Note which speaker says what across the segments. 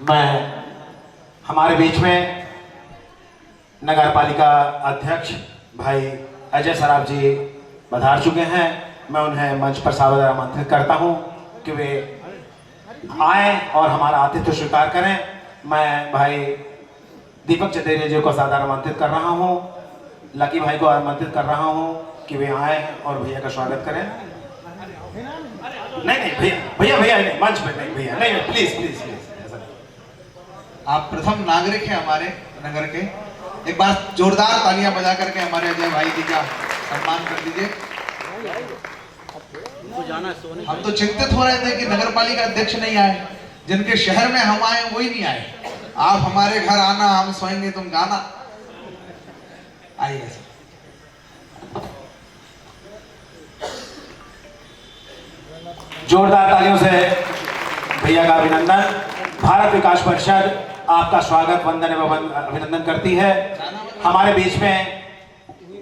Speaker 1: मैं हमारे बीच में नगर पालिका अध्यक्ष भाई अजय सराफ जी पधार चुके हैं। मैं उन्हें मंच पर सादर आमंत्रित करता हूं कि वे आए और हमारा आतिथ्य स्वीकार करें। मैं भाई दीपक चतेरिया जी को सादर आमंत्रित कर रहा हूं, लकी भाई को आमंत्रित कर रहा हूं कि वे आए और भैया का स्वागत करें। नहीं भैया नहीं, मंच पे नहीं भैया, नहीं प्लीज प्लीज प्लीज।
Speaker 2: आप प्रथम नागरिक हैं हमारे नगर के, एक बार जोरदार तालियां बजा करके हमारे अजय भाई जी का सम्मान कर दीजिए। हम तो चिंतित हो रहे थे कि नगर पालिका अध्यक्ष नहीं आए, जिनके शहर में हम आए वही नहीं आए। आप हमारे घर आना, हम सोएंगे तुम गाना। आइए सर।
Speaker 1: जोरदार तालियों से भैया का अभिनंदन। भारत विकास परिषद आपका स्वागत, वंदन एवं अभिनंदन करती है। हमारे बीच में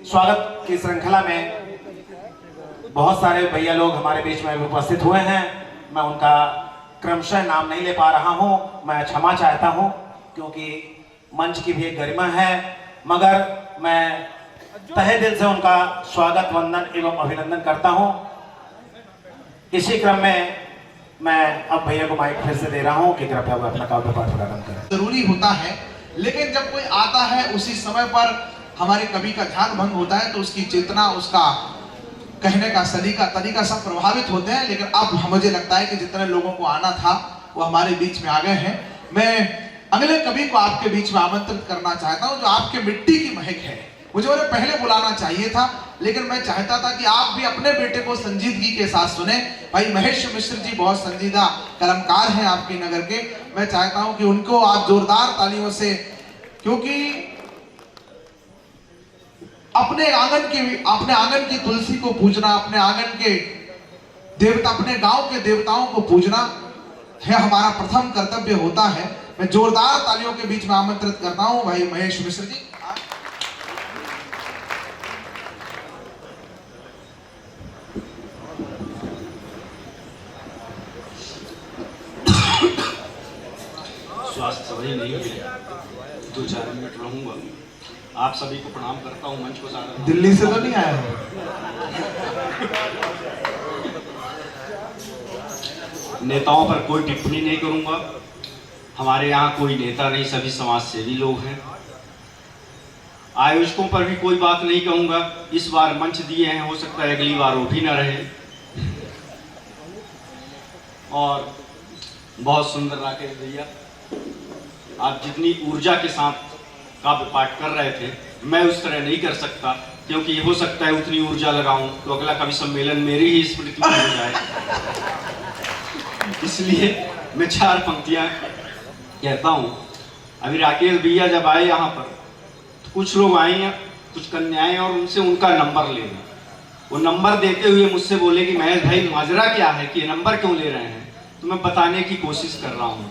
Speaker 1: स्वागत की श्रृंखला में बहुत सारे भैया लोग हमारे बीच में उपस्थित हुए हैं। मैं उनका क्रमशः नाम नहीं ले पा रहा हूं, मैं क्षमा चाहता हूं क्योंकि मंच की भी एक गरिमा है, मगर मैं तहे दिल से उनका स्वागत, वंदन एवं अभिनंदन करता हूं। इसी क्रम में मैं अब भैया को माइक फिर से दे रहा हूं कि कृपया वो अपना काव्य पाठ प्रारंभ करें।
Speaker 2: जरूरी होता है, लेकिन जब कोई आता है उसी समय पर हमारे कवि का ध्यान भंग होता है तो उसकी चेतना, उसका कहने का तरीका सब प्रभावित होते हैं। लेकिन अब मुझे लगता है कि जितने लोगों को आना था वो हमारे बीच में आ गए हैं। मैं अगले कवि को आपके बीच में आमंत्रित करना चाहता हूं, जो आपके मिट्टी की महक है। मुझे उन्हें पहले बुलाना चाहिए था, लेकिन मैं चाहता था कि आप भी अपने बेटे को संजीदगी के साथ सुने। भाई महेश मिश्र जी बहुत संजीदा कलमकार हैं आपके नगर के। मैं चाहता हूं कि उनको आप जोरदार तालियों से, क्योंकि अपने आंगन की तुलसी को पूजना, अपने आंगन के देवता, अपने गांव के देवताओं को पूजना है हमारा प्रथम कर्तव्य होता है। मैं जोरदार तालियों के बीच में आमंत्रित करता हूं भाई महेश मिश्र जी।
Speaker 3: स्वास्थ्य सही नहीं है, 2-4 मिनट रहूंगा। आप सभी को प्रणाम करता हूं। मंच को सादर।
Speaker 2: दिल्ली से तो नहीं आया हो?
Speaker 3: नेताओं पर कोई टिप्पणी नहीं करूंगा। हमारे यहाँ कोई नेता नहीं, सभी समाज सेवी लोग हैं। आयोजकों पर भी कोई बात नहीं कहूंगा। इस बार मंच दिए हैं, हो सकता है अगली बार वो भी ना रहे। और बहुत सुंदर राकेश भैया, आप जितनी ऊर्जा के साथ काव्य पाठ कर रहे थे, मैं उस तरह नहीं कर सकता, क्योंकि हो सकता है उतनी ऊर्जा लगाऊं तो अगला कवि सम्मेलन मेरी ही स्मृति में हो जाए। इसलिए मैं 4 पंक्तियां कहता हूं। अभी राकेश भैया जब आए यहाँ पर तो कुछ लोग आए, कुछ कन्याएं, और उनसे उनका नंबर लेना। वो नंबर देते हुए मुझसे बोले कि महेश भाई माजरा क्या है कि ये नंबर क्यों ले रहे हैं? तो मैं बताने की कोशिश कर रहा हूं।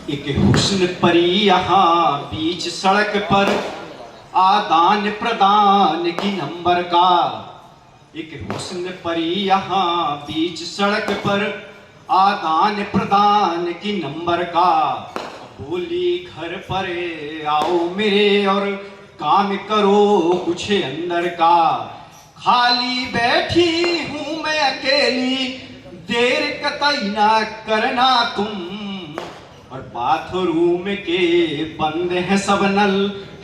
Speaker 3: एक हुस्न परी यहाँ बीच सड़क पर, आदान प्रदान की नंबर का। एक हुस्न परी यहाँ बीच सड़क पर, आदान प्रदान की नंबर का। बोली घर पर आओ मेरे और काम करो कुछ अंदर का। खाली बैठी हूं मैं अकेली, देर कतई ना करना तुम। और बाथरूम के बंद हैं सब नल,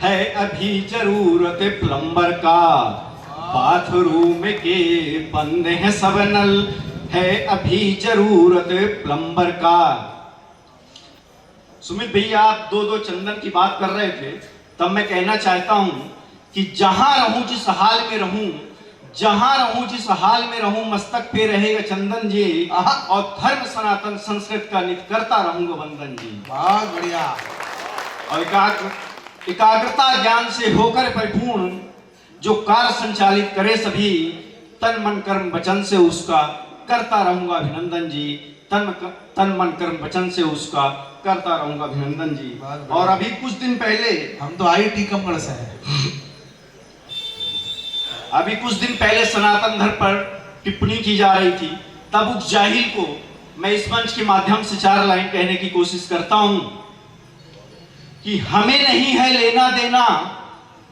Speaker 3: है अभी जरूरत प्लम्बर का। बाथरूम के बंद हैं सब नल, है अभी जरूरत प्लम्बर का। सुमित भैया, आप 2-2 चंदन की बात कर रहे थे, तब मैं कहना चाहता हूं कि जहां रहूं, जिस हाल में रहूं, जहां रहूं जिस हाल में रहूं, मस्तक पे रहेगा चंदन जी, और धर्म सनातन संस्कृत का नित्य करता रहूंगा वंदन जी।
Speaker 2: बहुत बढ़िया।
Speaker 3: और एकाग्रता ज्ञान से होकर परिपूर्ण, जो कार्य संचालित करे सभी, तन मन कर्म वचन से उसका करता रहूंगा अभिनंदन जी। तन मन कर्म वचन से उसका करता रहूंगा अभिनंदन जी। और अभी कुछ दिन पहले,
Speaker 2: हम तो IIT कमगढ़ से हैं।
Speaker 3: अभी कुछ दिन पहले सनातन धर्म पर टिप्पणी की जा रही थी तब उस जाहिल को मैं इस मंच के माध्यम से 4 लाइन कहने की कोशिश करता हूं कि हमें नहीं है लेना देना,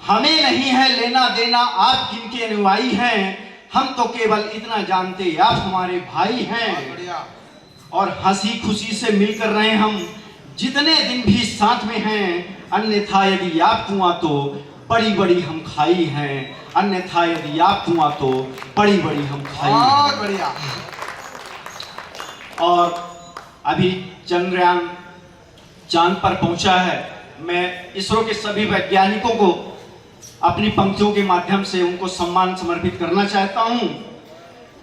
Speaker 3: हमें नहीं है लेना देना आप किनके अनुयायी हैं, हम तो केवल इतना जानते आप हमारे भाई हैं। और हंसी खुशी से मिलकर रहे हम जितने दिन भी साथ में हैं, अन्यथा यदि आप कुआं तो बड़ी बड़ी हम खाई हैं, अन्यथा यदि आप कुआं तो बड़ी बड़ी हम खाई हैं।
Speaker 2: बहुत बढ़िया।
Speaker 3: और अभी चंद्रयान चांद पर पहुंचा है। मैं इसरो के सभी वैज्ञानिकों को अपनी पंक्तियों के माध्यम से उनको सम्मान समर्पित करना चाहता हूं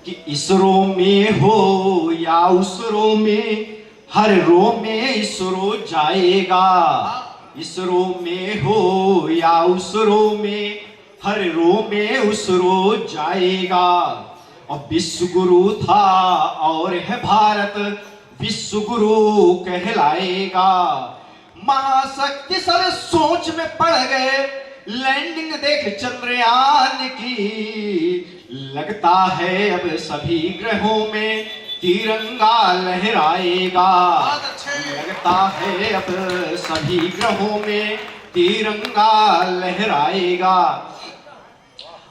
Speaker 3: कि इसरो में हो या उसरो में, हर रो में इसरो जाएगा। इसरो में हो या उसरो में, हर रो में उसरो जाएगा। और विश्व गुरु था और है भारत विश्व गुरु कहलाएगा। महाशक्ति सब सोच में पड़ गए, लैंडिंग देख चंद्रयान की। लगता है अब सभी ग्रहों में तिरंगा लहराएगा। लगता है अब सभी ग्रहों में तिरंगा लहराएगा।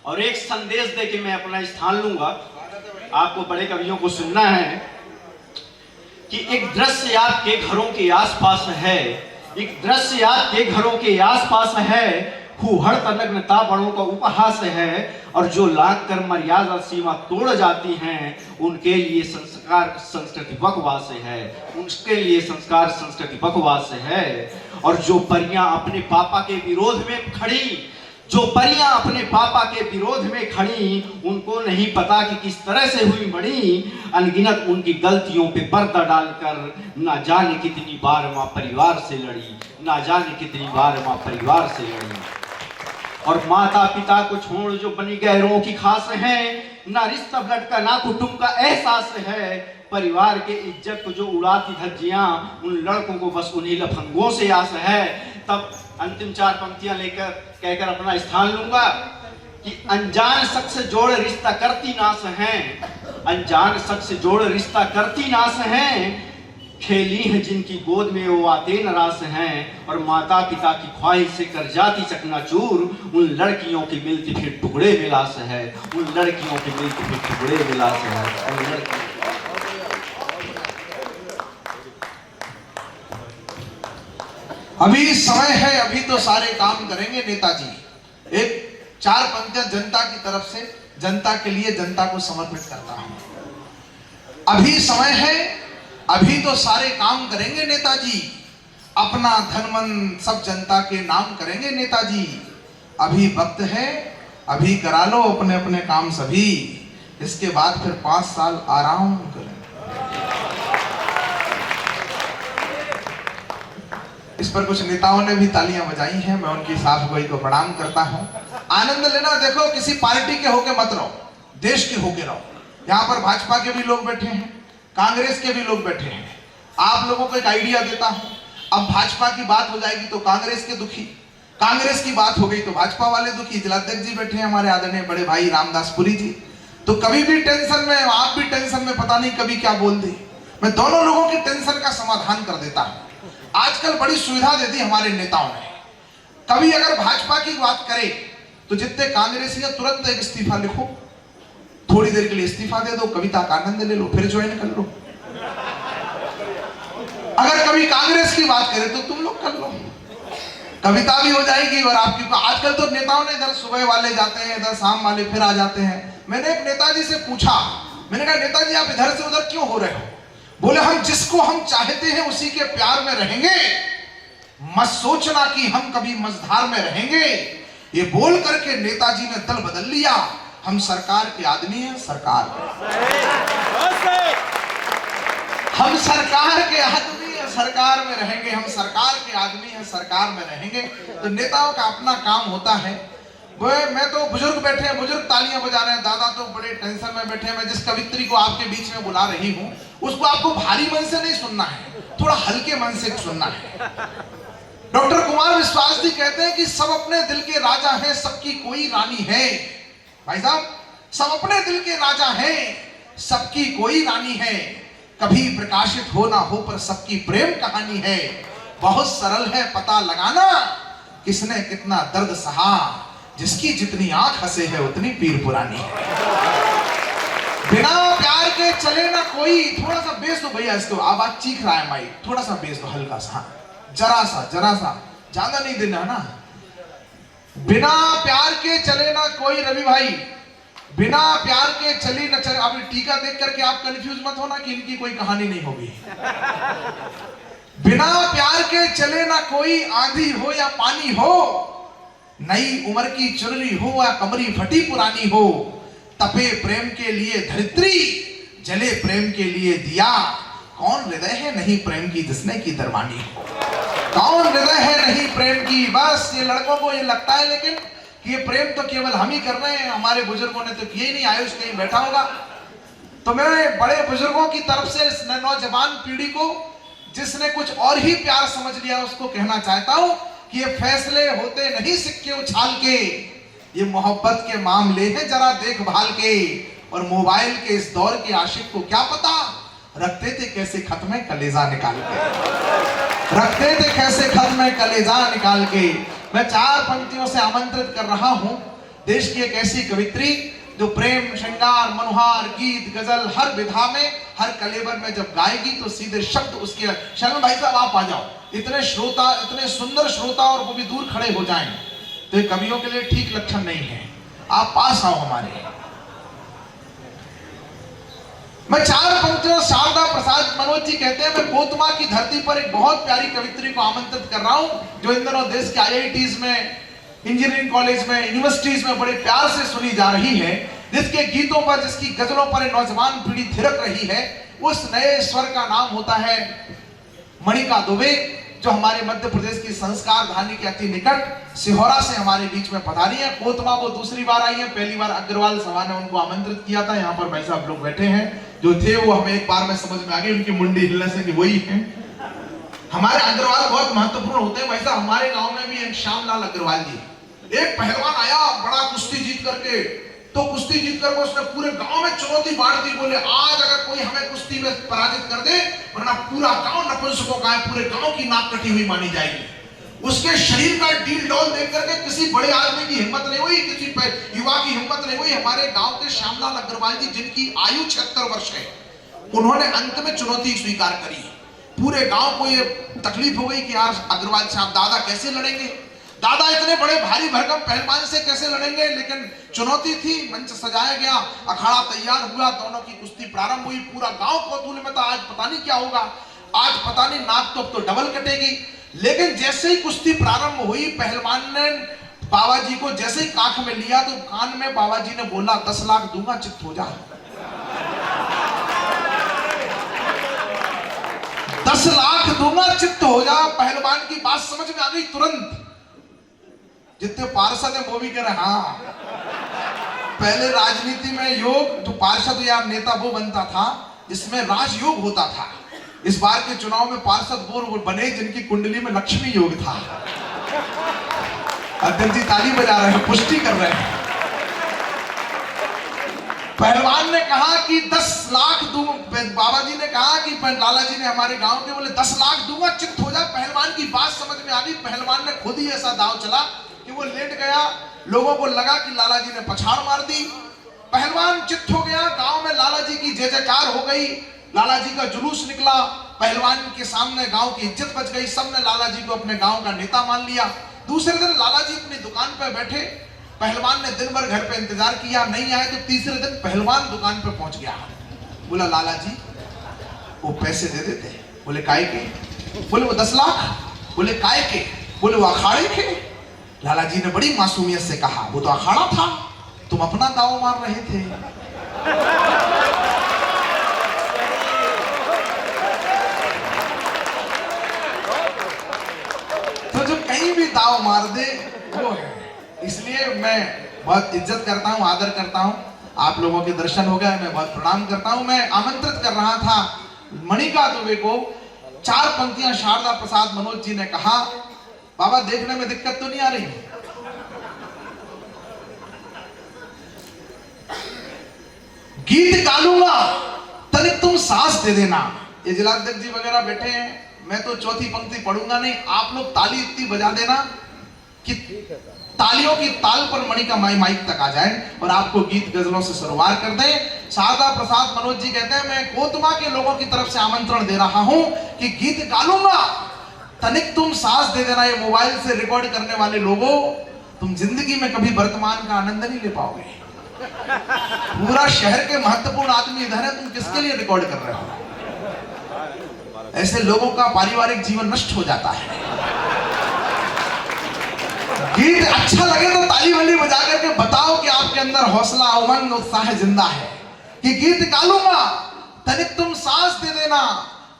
Speaker 3: और एक संदेश दे के मैं अपना स्थान लूंगा। आपको बड़े कवियों को सुनना है कि एक दृश्य आपके घरों के आसपास है, एक दृश्य आपके घरों के आसपास है, हुहड़ नग्नता बड़ों का उपहास है। और जो लांघ कर मर्यादा सीमा तोड़ जाती हैं, उनके लिए संस्कार संस्कृति बकवास है, उनके लिए संस्कार संस्कृति बकवास है। और जो परियां अपने पापा के विरोध में खड़ी, जो परियां अपने पापा के विरोध में खड़ी, उनको नहीं पता कि किस तरह से हुई बड़ी। अनगिनत उनकी गलतियों पे पर्दा डालकर ना जाने कितनी बार माँ परिवार से लड़ी, ना जाने कितनी बार माँ परिवार से लड़ी। और माता पिता को छोड़ जो बनी गैरों की खास है, ना रिश्ता ब्लड का ना कुटुंब का एहसास है। परिवार के इज्जत को जो उड़ाती धज्जियां, उन लड़कों को बस उन्हीं लफंगों से आस है। तब अंतिम 4 पंक्तियां लेकर कहकर अपना स्थान लूंगा कि अनजान शख्स जोड़ रिश्ता करती नाश है, अनजान शख्स जोड़ रिश्ता करती नाश है। खेली है जिनकी गोद में वो आते नरास हैं, और माता पिता की ख्वाहिश से कर जाती चकनाचूर। उन लड़कियों की मिलती फिर टुकड़े में लाश है, उन लड़कियों की मिलती फिर टुकड़े में लाश है, उन लड़कियों।
Speaker 2: अभी समय है, अभी तो सारे काम करेंगे नेताजी। एक 4 पंक्तियां जनता की तरफ से, जनता के लिए, जनता को समर्पित करता हूं। अभी समय है, अभी तो सारे काम करेंगे नेताजी। अपना धन मन सब जनता के नाम करेंगे नेताजी। अभी वक्त है, अभी करा लो अपने अपने काम सभी, इसके बाद फिर 5 साल आराम करें। इस पर कुछ नेताओं ने भी तालियां बजाई हैं, मैं उनकी साफ गोई को प्रणाम करता हूं। आनंद लेना, देखो किसी पार्टी के होके मत रहो, देश के होके रहो। यहाँ पर भाजपा के भी लोग बैठे हैं, कांग्रेस के भी लोग बैठे हैं। आप लोगों को एक आइडिया देता हूं, अब भाजपा की बात हो जाएगी तो कांग्रेस के दुखी, कांग्रेस की बात हो गई तो भाजपा वाले दुखी। जिलाध्यक्ष जी बैठे हैं हमारे आदरणीय बड़े भाई रामदास पुरी जी, तो कभी भी टेंशन में, आप भी टेंशन में, पता नहीं कभी क्या बोल दे। मैं दोनों लोगों की टेंशन का समाधान कर देता हूं। आजकल बड़ी सुविधा दे दी हमारे नेताओं ने। कभी अगर भाजपा की बात करे तो जितने कांग्रेसी हैं तुरंत एक इस्तीफा लिखो, थोड़ी देर के लिए इस्तीफा दे दो, कविता का आनंद ले लो, फिर ज्वाइन कर लो। अगर कभी कांग्रेस की बात करें तो तुम लोग कर लो, कविता भी हो जाएगी। और आपकी आजकल तो नेताओं ने इधर सुबह वाले जाते हैं, इधर शाम वाले फिर आ जाते हैं। मैंने एक नेताजी से पूछा, मैंने कहा नेताजी आप इधर से उधर क्यों हो रहे हो? बोले हम जिसको हम चाहते हैं उसी के प्यार में रहेंगे, मत सोचना कि हम कभी मझधार में रहेंगे। ये बोल करके नेताजी ने दल बदल लिया। हम सरकार के आदमी हैं, सरकार हम सरकार के आदमी हैं, सरकार में रहेंगे। हम सरकार के आदमी हैं, सरकार में रहेंगे। तो नेताओं का अपना काम होता है। मैं तो बुजुर्ग बैठे हैं, बुजुर्ग तालियां बजा रहे हैं, दादा तो बड़े टेंशन में बैठे हैं। मैं जिस कवित्री को आपके बीच में बुला रही हूं उसको आपको भारी मन से नहीं सुनना है, थोड़ा हल्के मन से सुनना है। डॉक्टर कुमार विश्वास जी कहते हैं कि सब अपने दिल के राजा हैं, सबकी कोई रानी है। भाई साहब, सब अपने दिल के राजा हैं, सबकी कोई रानी है, कभी प्रकाशित हो ना हो पर सबकी प्रेम कहानी है। बहुत सरल है पता लगाना, किसने कितना दर्द सहा, जिसकी जितनी आंख हंसे है उतनी पीर पुरानी है। बिना प्यार के चले ना कोई, थोड़ा सा बेस दो भैया इसको, आवाज चीख रहा है माइक, थोड़ा सा बेस दो हल्का सा, जरा सा ज्यादा नहीं देना ना। बिना प्यार के चले ना कोई, रवि भाई, बिना प्यार के चली न चले। अभी टीका देख करके आप कंफ्यूज मत होना कि इनकी कोई कहानी नहीं होगी। बिना प्यार के चले ना कोई, आंधी हो या पानी हो, नई उम्र की चुनरी हो या कमरी फटी पुरानी हो, तपे प्रेम के लिए धरित्री, जले प्रेम के लिए दिया, कौन हृदय है नहीं प्रेम की जिसने की दरबानी हो। कौन हृदय है नहीं प्रेम की, बस ये लड़कों को ये लगता है लेकिन कि ये प्रेम तो केवल हम ही कर रहे हैं, हमारे बुजुर्गों ने तो किए ही नहीं, आयुष कहीं बैठा होगा। तो मैं बड़े बुजुर्गों की तरफ से इस नौजवान पीढ़ी को जिसने कुछ और ही प्यार समझ लिया उसको कहना चाहता हूं कि ये फैसले होते नहीं सिक्के उछाल के, ये मोहब्बत के मामले हैं जरा देखभाल के। और मोबाइल के इस दौर के आशिक को क्या पता रखते थे कैसे खत में कलेजा निकाल के, रखते थे कैसे खत में कलेजा निकाल के। मैं 4 पंक्तियों से आमंत्रित कर रहा हूं देश की एक ऐसी कवित्री जो प्रेम, श्रृंगार, मनोहार, गीत, गजल हर विधा में, हर कलेवर में जब गाएगी तो सीधे शब्द उसके। शर्मा भाई साहब आप आ जाओ, इतने श्रोता, इतने सुंदर श्रोता और वो भी दूर खड़े हो जाएं तो ये कवियों के लिए ठीक लक्षण नहीं है। आप पास आओ हमारे। मैं 4 पंक्तियों, शारदा प्रसाद मनोज जी कहते हैं, मैं कोतमा की धरती पर एक बहुत प्यारी कवित्री को आमंत्रित कर रहा हूं जो इन दिनों देश के IITs में, इंजीनियरिंग कॉलेज में, यूनिवर्सिटीज में बड़े प्यार से सुनी जा रही है, जिसके गीतों पर, जिसकी गजलों पर नौजवान पीढ़ी थिरक रही है। उस नए स्वर का नाम होता है मणिका दुबे, जो हमारे मध्य प्रदेश की संस्कार धानी के अति निकट सिहोरा से हमारे बीच में पधारी है। कोतमा वो दूसरी बार आई है, पहली बार अग्रवाल सभा ने उनको आमंत्रित किया था। यहाँ पर भाई साहब लोग बैठे हैं जो थे, वो हमें एक बार में समझ में आ गई उनकी मुंडी हिलने से कि वही है। हमारे अग्रवाल बहुत महत्वपूर्ण होते हैं भाई साहब। हमारे गांव में भी एक श्यामलाल अग्रवाल जी, एक पहलवान आया बड़ा कुश्ती जीत करके, तो कुश्ती जीत करके उसने पूरे गांव में चुनौती बांट दी। बोले आज अगर कोई हमें कुश्ती में पराजित कर दे, वरना पूरा गांव नपुंसकों का है, पूरे गांव की नाक कटी हुई मानी जाएगी। उसके शरीर का डील डॉल देख करके किसी बड़े आदमी की हिम्मत नहीं हुई, किसी युवा की हिम्मत नहीं हुई। हमारे गांव के श्यामलाल अग्रवाल जी, जिनकी आयु 76 वर्ष है, उन्होंने अंत में चुनौती स्वीकार करी। पूरे गांव को ये तकलीफ हो गई कि यार अग्रवाल साहब दादा कैसे लड़ेंगे, दादा इतने बड़े भारी भरकम पहलवान से कैसे लड़ेंगे। लेकिन चुनौती थी, मंच सजाया गया, अखाड़ा तैयार हुआ, दोनों की कुश्ती प्रारंभ हुई। पूरा गांव कौतूहल में था, आज पता नहीं क्या होगा, आज पता नहीं नाक तो अब तो डबल कटेगी। लेकिन जैसे ही कुश्ती प्रारंभ हुई, पहलवान ने बाबा जी को जैसे ही काख में लिया तो कान में बाबा जी ने बोला 10 लाख दूंगा चित्त हो जा। 10 लाख दूंगा चित्त हो जा। पहलवान की बात समझ में आ गई तुरंत। जितने पार्षद है वो भी कह रहे हाँ। पहले राजनीति में योग, जो पार्षद या नेता वो बनता था जिसमें राजयोग होता था। इस बार के चुनाव में पार्षद वो बने जिनकी कुंडली में लक्ष्मी योग था। अध्यक्ष जी ताली बजा रहे हैं, पुष्टि कर रहे हैं। पहलवान ने कहा कि 10 लाख दूंगा। बाबा जी ने कहा कि लाला जी ने हमारे गांव के बोले 10 लाख दूंगा चित्त हो जा। पहलवान की बात समझ में आ गई। पहलवान ने खुद ही ऐसा दांव चला कि वो लेट गया। लोगों को लगा कि लाला जी ने पछाड़ मार दी। पहलवान चित्त हो गया। गांव में लाला जी की जय जयकार हो गई। लाला जी का जुलूस निकला। पहलवान के सामने गांव की इज्जत बच गई। सबने लाला जी को अपने गांव का नेता मान लिया। दूसरे दिन लाला जी अपनी दुकान पर बैठे। पहलवान ने दिन भर घर पे इंतजार किया, नहीं आए तो तीसरे दिन पहलवान दुकान पे पहुंच गया। बोला लाला जी वो पैसे दे देते। बोले काय के? बोले वो 10 लाख। बोले काय के? बोले वो अखाड़े के। लाला जी ने बड़ी मासूमियत से कहा वो तो अखाड़ा था, तुम अपना दाव मार रहे थे। तो जो कहीं भी दाव मार दे वो है। इसलिए मैं बहुत इज्जत करता हूं, आदर करता हूं। आप लोगों के दर्शन हो गए, मैं बहुत प्रणाम करता हूं। मैं आमंत्रित कर रहा था मणिका दुबे को। 4 पंक्तियां शारदा प्रसाद मनोज जी ने कहा। बाबा देखने में दिक्कत तो नहीं आ रही? गीत गा लूंगा तनिक तुम सांस दे देना। ये जिलाध्यक्ष जी वगैरह बैठे हैं, मैं तो चौथी पंक्ति पढ़ूंगा नहीं, आप लोग ताली इतनी बजा देना कि तालियों की ताल पर मणि का माइक तक आ जाए और आपको गीत गजलों से शुरुआत कर दें। शारदा प्रसाद मनोज जी कहते हैं, मैं कोतमा के लोगों की तरफ से आमंत्रण दे रहा हूं कि गीत गा लूंगा तनिक तुम सांस दे देना। ये मोबाइल से रिकॉर्ड करने वाले लोगों, तुम जिंदगी में कभी वर्तमान का आनंद नहीं ले पाओगे। पूरा शहर के महत्वपूर्ण आदमी इधर है, तुम किसके लिए रिकॉर्ड कर रहे हो? ऐसे लोगों का पारिवारिक जीवन नष्ट हो जाता है। गीत अच्छा लगे तो ताली वाली बजा करके बताओ कि आपके अंदर हौसला, उमंग, उत्साह जिंदा है। कि गीत गा लूंगा तनिक तुम सांस दे देना,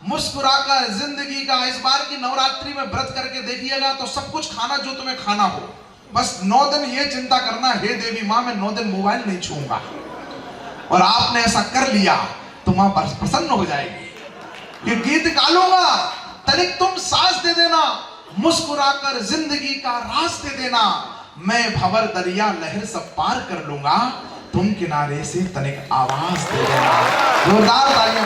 Speaker 2: मुस्कुराकर जिंदगी का। इस बार की नवरात्रि में व्रत करके देखिएगा तो सब कुछ खाना जो तुम्हें खाना हो, बस 9 दिन ये चिंता करना, हे देवी मां मैं 9 दिन मोबाइल नहीं छूऊंगा। और आपने ऐसा कर लिया तो मां प्रसन्न हो जाएगी। ये गीत गा लूंगा तनिक तुम सांस दे देना, मुस्कुराकर जिंदगी का रास दे देना। मैं भंवर दरिया लहर सब पार कर लूंगा, तुम किनारे से तनिक आवाज दे देना। जोरदार तालियां।